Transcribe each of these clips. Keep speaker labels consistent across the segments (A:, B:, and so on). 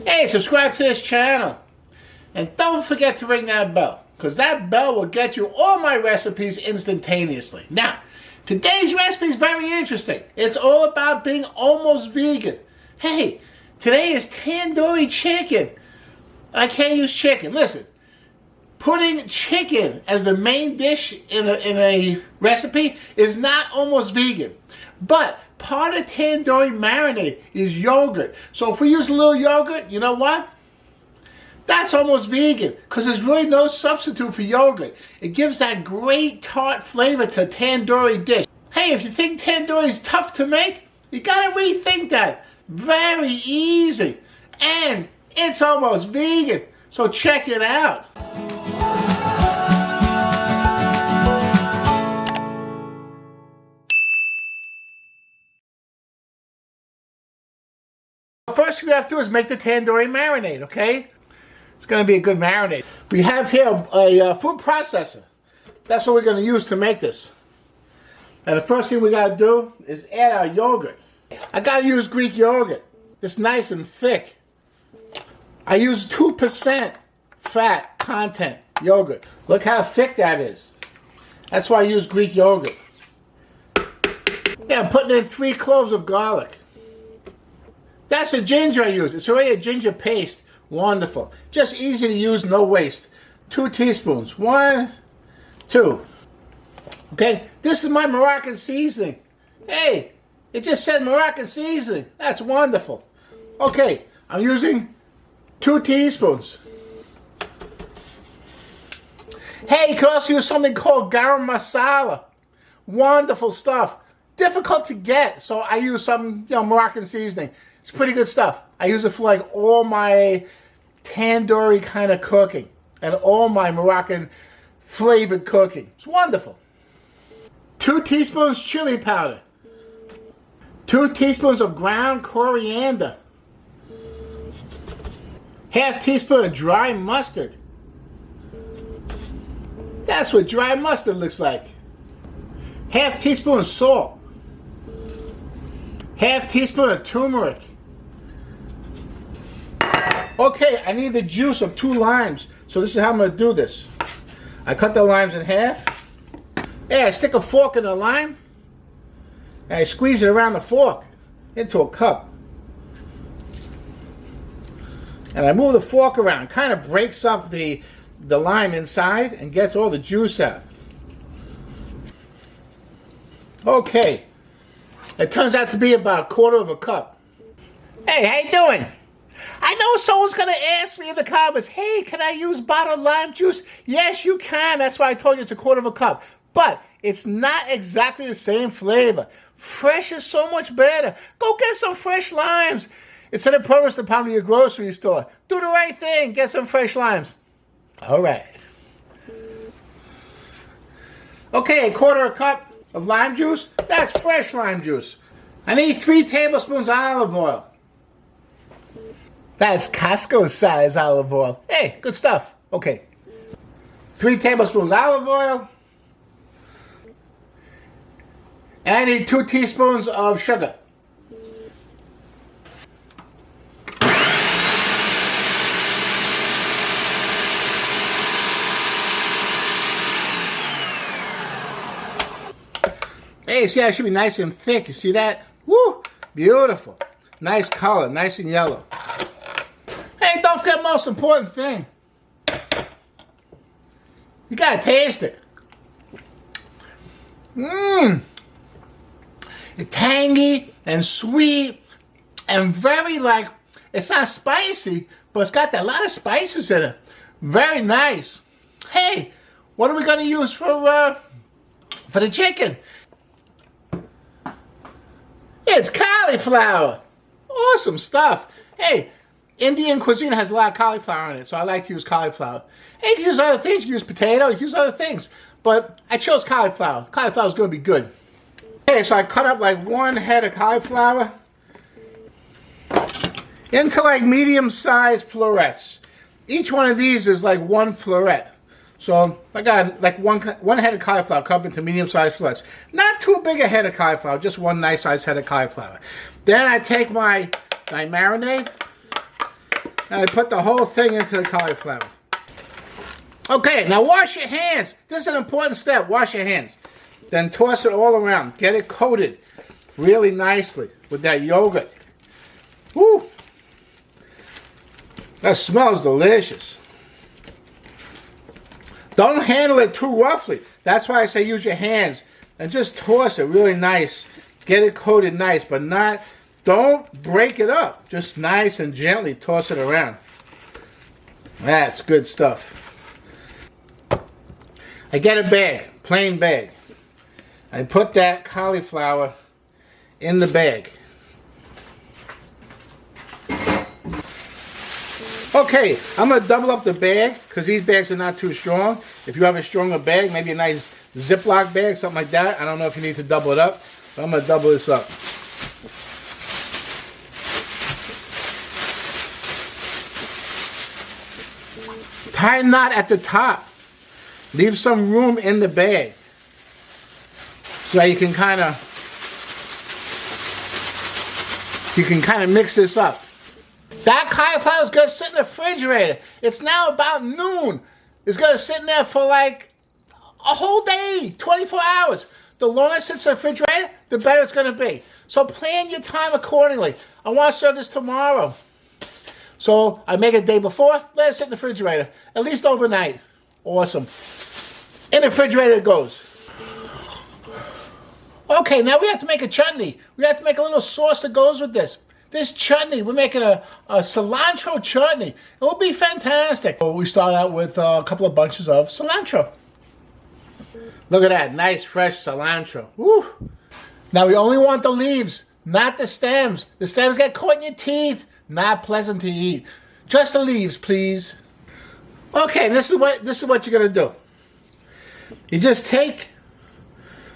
A: Hey, subscribe to this channel. And don't forget to ring that bell, because that bell will get you all my recipes instantaneously. Now, today's recipe is very interesting. It's all about being almost vegan. Hey, today is tandoori chicken. I can't use chicken. Listen, putting chicken as the main dish in a recipe is not almost vegan. But part of tandoori marinade is yogurt. So if we use a little yogurt, you know what? That's almost vegan, because there's really no substitute for yogurt. It gives that great tart flavor to a tandoori dish. Hey, if you think tandoori is tough to make, you gotta rethink that. Very easy. And it's almost vegan. So check it out. First thing we have to do is make the tandoori marinade, okay? It's going to be a good marinade. We have here a food processor. That's what we're going to use to make this. And the first thing we got to do is add our yogurt. I got to use Greek yogurt. It's nice and thick. I use 2% fat content yogurt. Look how thick that is. That's why I use Greek yogurt. Yeah, I'm putting in 3 cloves of garlic. That's the ginger I use. It's already a ginger paste. Wonderful. Just easy to use, no waste. 2 teaspoons. 1, 2. Okay, this is my Moroccan seasoning. Hey, it just said Moroccan seasoning. That's wonderful. Okay, I'm using 2 teaspoons. Hey, you could also use something called garam masala. Wonderful stuff. Difficult to get, so I use some, Moroccan seasoning. It's pretty good stuff. I use it for like all my tandoori kind of cooking and all my Moroccan flavored cooking. It's wonderful. 2 teaspoons chili powder. 2 teaspoons of ground coriander. Half teaspoon of dry mustard. That's what dry mustard looks like. Half teaspoon of salt. Half teaspoon of turmeric. Okay, I need the juice of 2 limes. So this is how I'm going to do this. I cut the limes in half. Yeah, I stick a fork in the lime. And I squeeze it around the fork into a cup. And I move the fork around. Kind of breaks up the lime inside and gets all the juice out. Okay. It turns out to be about 1/4 cup. Hey, how you doing? I know someone's going to ask me in the comments, hey, can I use bottled lime juice? Yes, you can. That's why I told you it's 1/4 cup. But it's not exactly the same flavor. Fresh is so much better. Go get some fresh limes. It's in the produce department of your grocery store. Do the right thing. Get some fresh limes. All right. Okay, 1/4 cup of lime juice. That's fresh lime juice. I need 3 tablespoons of olive oil. That's Costco size olive oil. Hey, good stuff. Okay. 3 tablespoons olive oil. And I need 2 teaspoons of sugar. Hey, see how it should be nice and thick. You see that? Woo! Beautiful. Nice color, nice and yellow. Hey, don't forget the most important thing. You gotta taste it. Mmm. It's tangy and sweet and very it's not spicy, but it's got a lot of spices in it. Very nice. Hey, what are we gonna use for the chicken? It's cauliflower. Awesome stuff. Hey, Indian cuisine has a lot of cauliflower in it, so I like to use cauliflower. Hey, you can use other things. You can use potato. You can use other things. But I chose cauliflower. Cauliflower's going to be good. Okay, so I cut up like 1 head of cauliflower into like medium-sized florets. Each one of these is like 1 floret. So I got like one head of cauliflower cut up into medium-sized florets. Not too big a head of cauliflower, just one nice-sized head of cauliflower. Then I take my marinade, and I put the whole thing into the cauliflower. Okay, now wash your hands. This is an important step. Wash your hands. Then toss it all around. Get it coated really nicely with that yogurt. Woo! That smells delicious. Don't handle it too roughly. That's why I say use your hands and just toss it really nice. Get it coated nice, but don't break it up. Just nice and gently toss it around. That's good stuff. I get a bag, plain bag. I put that cauliflower in the bag. Okay, I'm going to double up the bag because these bags are not too strong. If you have a stronger bag, maybe a nice Ziploc bag, something like that. I don't know if you need to double it up, but I'm going to double this up. Tie a knot at the top. Leave some room in the bag so you can kind of mix this up. That cauliflower is going to sit in the refrigerator. It's now about noon. It's going to sit in there for like a whole day, 24 hours. The longer it sits in the refrigerator, the better it's going to be. So plan your time accordingly. I want to serve this tomorrow. So I make it the day before, let it sit in the refrigerator, at least overnight. Awesome. In the refrigerator it goes. Okay, now we have to make a chutney. We have to make a little sauce that goes with this. This chutney, we're making a cilantro chutney. It will be fantastic. So we start out with a couple of bunches of cilantro. Look at that, nice fresh cilantro. Woo. Now we only want the leaves, not the stems. The stems get caught in your teeth. Not pleasant to eat. Just the leaves, please. Okay, this is what you're gonna do. You just take.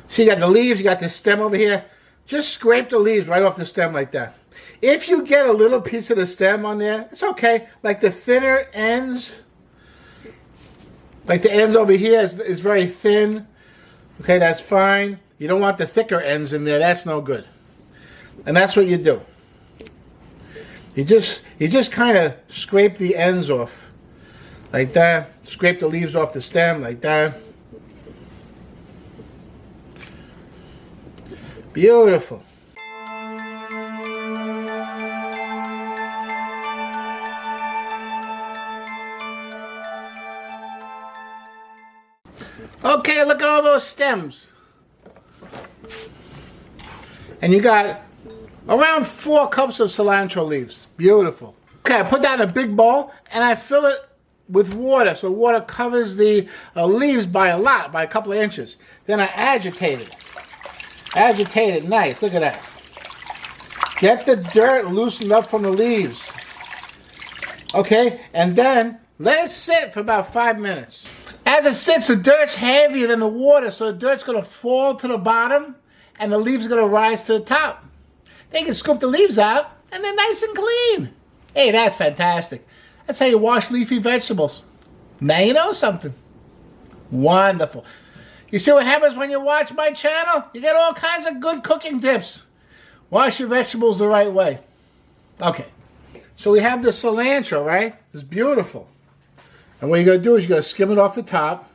A: See, you got the leaves. You got the stem over here. Just scrape the leaves right off the stem like that. If you get a little piece of the stem on there, it's okay. Like the thinner ends, like the ends over here is very thin. Okay, that's fine. You don't want the thicker ends in there. That's no good. And that's what you do. You just kind of scrape the ends off, like that. Scrape the leaves off the stem, like that. Beautiful. Okay, look at all those stems. And you got around 4 cups of cilantro leaves. Beautiful. Okay, I put that in a big bowl and I fill it with water. So water covers the leaves by a couple of inches. Then I agitate it. Agitate it nice. Look at that. Get the dirt loosened up from the leaves. Okay, and then let it sit for about 5 minutes. As it sits, the dirt's heavier than the water, so the dirt's going to fall to the bottom and the leaves are going to rise to the top. Then you can scoop the leaves out and they're nice and clean. Hey, that's fantastic. That's how you wash leafy vegetables. Now you know something. Wonderful. You see what happens when you watch my channel? You get all kinds of good cooking tips. Wash your vegetables the right way. Okay. So we have the cilantro, right? It's beautiful. And what you're going to do is you're going to skim it off the top.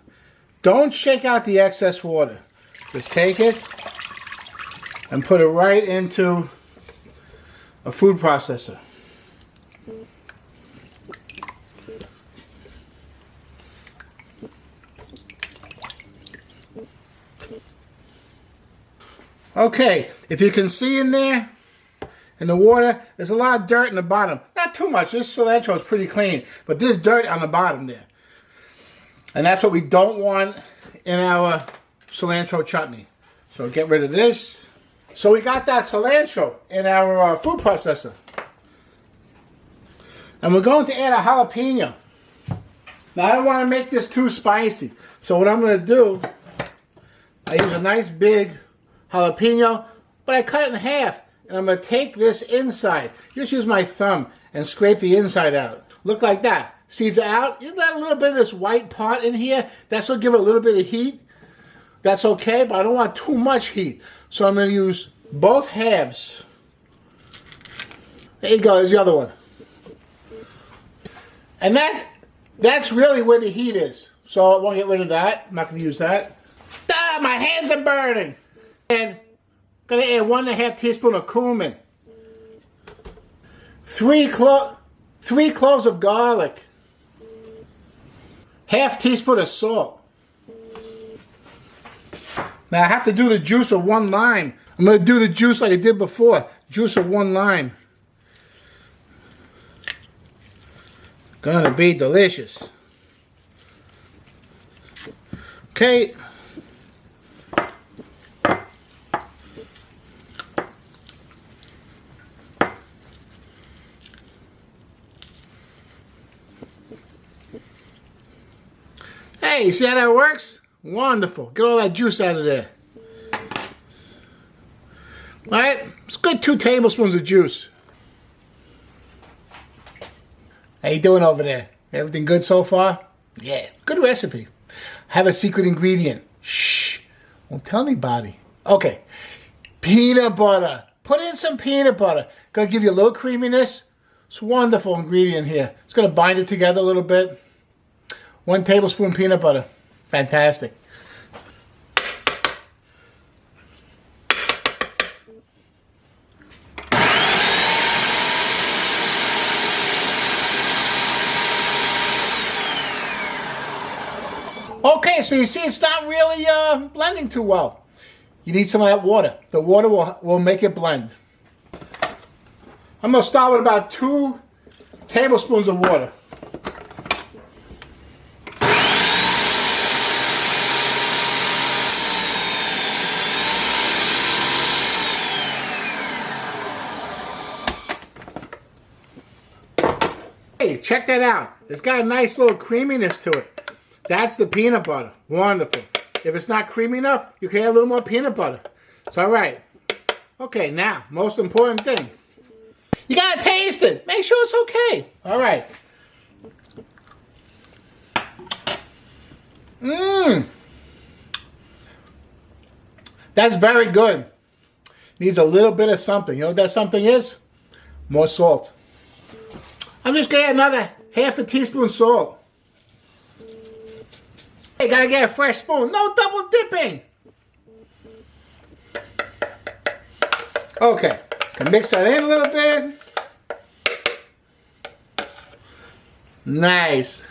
A: Don't shake out the excess water. Just take it and put it right into a food processor. Okay, if you can see in there, in the water, there's a lot of dirt in the bottom. Not too much. This cilantro is pretty clean, but there's dirt on the bottom there. And that's what we don't want in our cilantro chutney. So get rid of this. So we got that cilantro in our food processor. And we're going to add a jalapeno. Now I don't want to make this too spicy. So what I'm going to do, I use a nice big jalapeno, but I cut it in half. And I'm going to take this inside. Just use my thumb and scrape the inside out. Look like that. Seeds are out. You let a little bit of this white part in here. That's going to give it a little bit of heat. That's okay, but I don't want too much heat. So I'm going to use both halves. There you go. There's the other one. And that's really where the heat is. So I want to get rid of that. I'm not going to use that. Ah, my hands are burning. And I'm going to add 1.5 teaspoons of cumin. 3 cloves of garlic. 1/2 teaspoon of salt. Now I have to do the juice of 1 lime. I'm going to do the juice like I did before. Juice of 1 lime. Gonna be delicious. Okay. Hey, you see how that works? Wonderful. Get all that juice out of there. All right? It's good 2 tablespoons of juice. How you doing over there? Everything good so far? Yeah, good recipe. Have a secret ingredient. Shh, won't tell anybody. Okay, peanut butter. Put in some peanut butter. Gonna give you a little creaminess. It's a wonderful ingredient here. It's gonna bind it together a little bit. 1 tablespoon peanut butter. Fantastic. Okay, so you see it's not really blending too well. You need some of that water. The water will make it blend. I'm going to start with about 2 tablespoons of water. Hey, check that out. It's got a nice little creaminess to it. That's the peanut butter. Wonderful. If it's not creamy enough, you can add a little more peanut butter. It's all right. Okay, now, most important thing. You got to taste it. Make sure it's okay. All right. That's very good. Needs a little bit of something. You know what that something is? More salt. I'm just going to add another 1/2 teaspoon salt. You gotta get a fresh spoon. No double dipping. Okay. Can mix that in a little bit. Nice.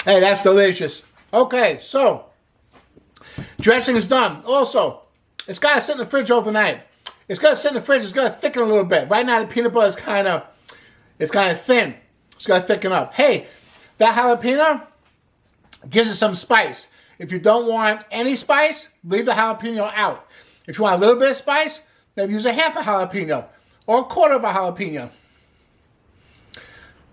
A: Hey, that's delicious. Okay, so dressing is done. Also, it's gotta sit in the fridge overnight. It's gotta sit in the fridge. It's gotta thicken a little bit. Right now, the peanut butter is kind of thin. It's gotta thicken up. Hey. That jalapeno gives it some spice. If you don't want any spice, leave the jalapeno out. If you want a little bit of spice, maybe use 1/2 jalapeno or 1/4 of a jalapeno.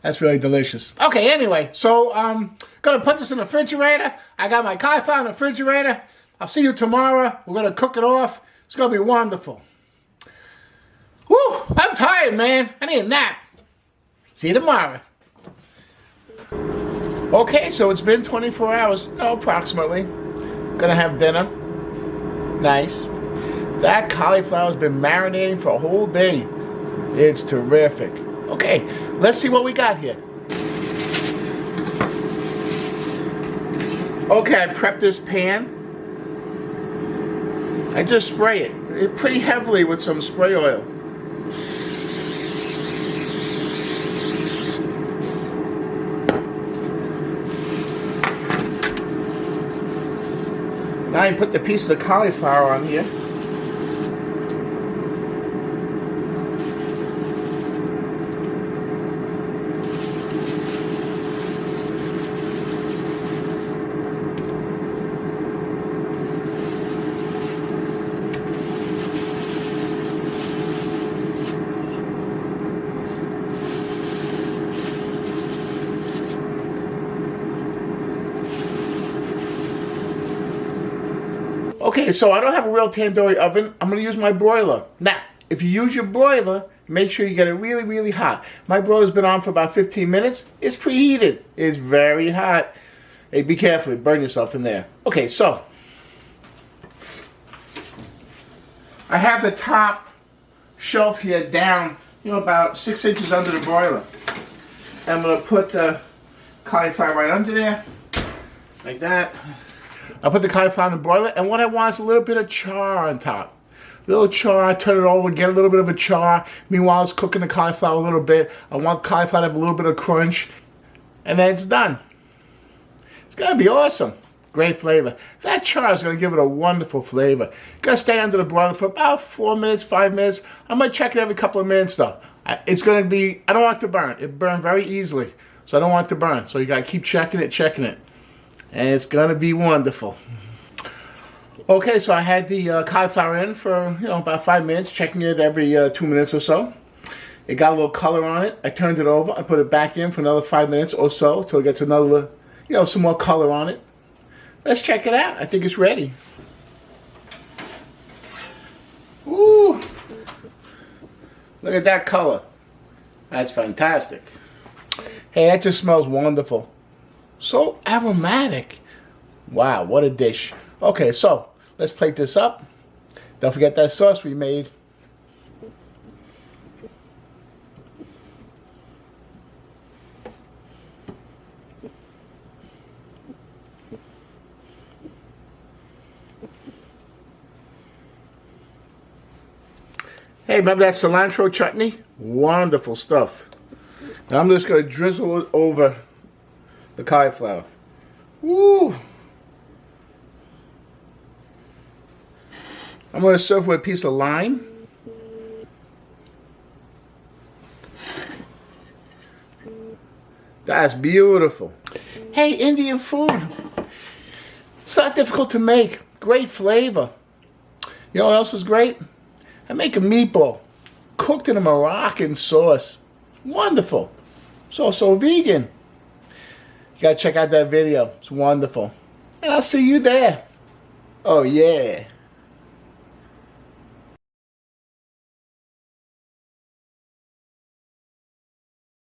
A: That's really delicious. Okay, anyway, so I'm going to put this in the refrigerator. I got my cauliflower in the refrigerator. I'll see you tomorrow. We're going to cook it off. It's going to be wonderful. Whew, I'm tired, man. I need a nap. See you tomorrow. Okay, so it's been 24 hours, no, approximately. Gonna have dinner. Nice. That cauliflower's been marinating for a whole day. It's terrific. Okay, let's see what we got here. Okay, I prepped this pan. I just spray it pretty heavily with some spray oil. Now you put the piece of the cauliflower on here. Okay, so I don't have a real tandoori oven. I'm going to use my broiler. Now, if you use your broiler, make sure you get it really, really hot. My broiler's been on for about 15 minutes. It's preheated. It's very hot. Hey, be careful. You burn yourself in there. Okay, so I have the top shelf here down about 6 inches under the broiler. I'm going to put the cauliflower right under there, like that. I'll put the cauliflower in the broiler, and what I want is a little bit of char on top. A little char, turn it over, get a little bit of a char. Meanwhile, it's cooking the cauliflower a little bit. I want the cauliflower to have a little bit of crunch, and then it's done. It's going to be awesome. Great flavor. That char is going to give it a wonderful flavor. Got to stay under the broiler for about 4 minutes, 5 minutes. I'm going to check it every couple of minutes, though. It's going to be, I don't want it to burn. It burned very easily, so I don't want it to burn. So you got to keep checking it. And it's going to be wonderful. Okay, so I had the cauliflower in for, about 5 minutes, checking it every 2 minutes or so. It got a little color on it. I turned it over. I put it back in for another 5 minutes or so till it gets another, some more color on it. Let's check it out. I think it's ready. Ooh. Look at that color. That's fantastic. Hey, that just smells wonderful. So aromatic. Wow, what a dish. Okay, so let's plate this up. Don't forget that sauce we made. Hey, remember that cilantro chutney? Wonderful stuff. Now I'm just going to drizzle it over the cauliflower. Woo! I'm going to serve with a piece of lime. That's beautiful. Hey, Indian food. It's not difficult to make. Great flavor. You know what else is great? I make a meatball cooked in a Moroccan sauce. Wonderful. It's also vegan. You gotta check out that video. It's wonderful. And I'll see you there. Oh yeah.